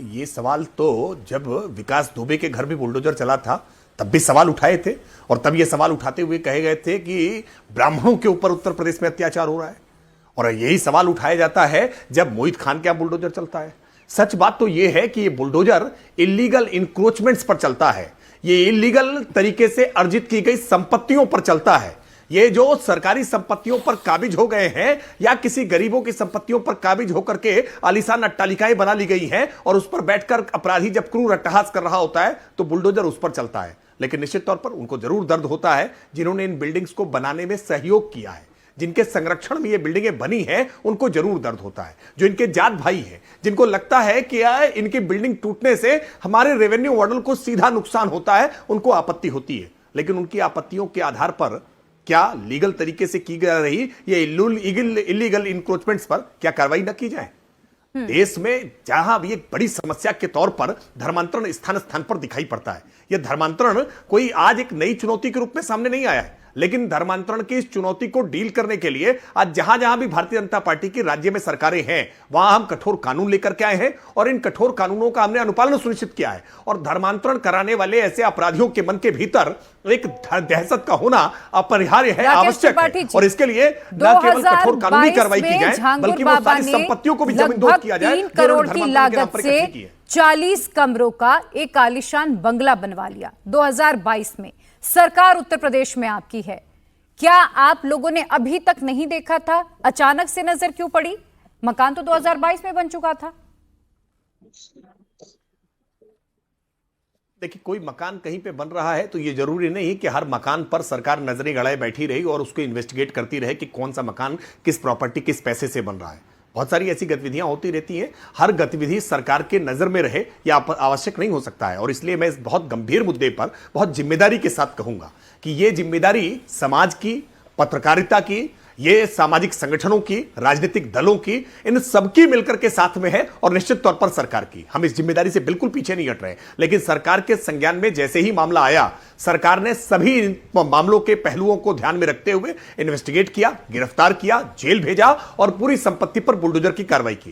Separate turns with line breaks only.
ये सवाल तो जब विकास दुबे के घर में बुलडोजर चला था तब भी सवाल उठाए थे, और तब ये सवाल उठाते हुए कहे गए थे कि ब्राह्मणों के ऊपर उत्तर प्रदेश में अत्याचार हो रहा है। और यही सवाल उठाया जाता है जब मोहित खान के यहां बुलडोजर चलता है। सच बात तो यह है कि ये बुलडोजर इलीगल इंक्रोचमेंट्स पर चलता है, ये इलीगल तरीके से अर्जित की गई संपत्तियों पर चलता है। ये जो सरकारी संपत्तियों पर काबिज हो गए हैं या किसी गरीबों की संपत्तियों पर काबिज होकर के आलीशान अट्टालिकाएं बना ली गई हैं और उस पर बैठकर अपराधी जब क्रूर अट्टहास कर रहा होता है तो बुलडोजर उस पर चलता है। लेकिन निश्चित तौर पर उनको जरूर दर्द होता है जिन्होंने इन बिल्डिंग्स को बनाने में सहयोग किया है, जिनके संरक्षण में ये बिल्डिंगें बनी हैं, उनको जरूर दर्द होता है। जो इनके जात भाई हैं, जिनको लगता है कि इनकी बिल्डिंग टूटने से हमारे रेवेन्यू मॉडल को सीधा नुकसान होता है, उनको आपत्ति होती है। लेकिन उनकी आपत्तियों के आधार पर क्या लीगल तरीके से की जा रही ये इलीगल इंक्रोचमेंट्स पर क्या कार्रवाई न की जाए? देश में जहां भी एक बड़ी समस्या के तौर पर धर्मांतरण स्थान स्थान पर दिखाई पड़ता है। यह धर्मांतरण कोई आज एक नई चुनौती के रूप में सामने नहीं आया है, लेकिन धर्मांतरण की इस चुनौती को डील करने के लिए आज जहां जहां भी भारतीय जनता पार्टी की राज्य में सरकारें हैं वहां हम कठोर कानून लेकर के आए हैं और इन कठोर कानूनों का हमने अनुपालन सुनिश्चित किया है। और धर्मांतरण कराने वाले ऐसे अपराधियों के मन के भीतर एक दहशत का होना अपरिहार्य है, आवश्यक है। और इसके लिए न केवल कठोर कानूनी कार्रवाई की जाए बल्कि वो सारी संपत्तियों को भी जमींदोज किया जाए।
3 करोड़ की लागत से 40 कमरों का एक आलीशान बंगला बनवा लिया 2022 में। सरकार उत्तर प्रदेश में आपकी है, क्या आप लोगों ने अभी तक नहीं देखा था? अचानक से नजर क्यों पड़ी? मकान तो 2022 में बन चुका था।
देखिए, कोई मकान कहीं पे बन रहा है तो ये जरूरी नहीं कि हर मकान पर सरकार नजरें गड़ाए बैठी रही और उसको इन्वेस्टिगेट करती रहे कि कौन सा मकान किस प्रॉपर्टी किस पैसे से बन रहा है। बहुत सारी ऐसी गतिविधियां होती रहती हैं, हर गतिविधि सरकार के नजर में रहे या आवश्यक नहीं हो सकता है। और इसलिए मैं इस बहुत गंभीर मुद्दे पर बहुत जिम्मेदारी के साथ कहूंगा कि यह जिम्मेदारी समाज की, पत्रकारिता की, ये सामाजिक संगठनों की, राजनीतिक दलों की, इन सबकी मिलकर के साथ में है और निश्चित तौर पर सरकार की। हम इस जिम्मेदारी से बिल्कुल पीछे नहीं हट रहे। लेकिन सरकार के संज्ञान में जैसे ही मामला आया, सरकार ने सभी मामलों के पहलुओं को ध्यान में रखते हुए इन्वेस्टिगेट किया, गिरफ्तार किया, जेल भेजा और पूरी संपत्ति पर बुलडोजर की कार्रवाई की।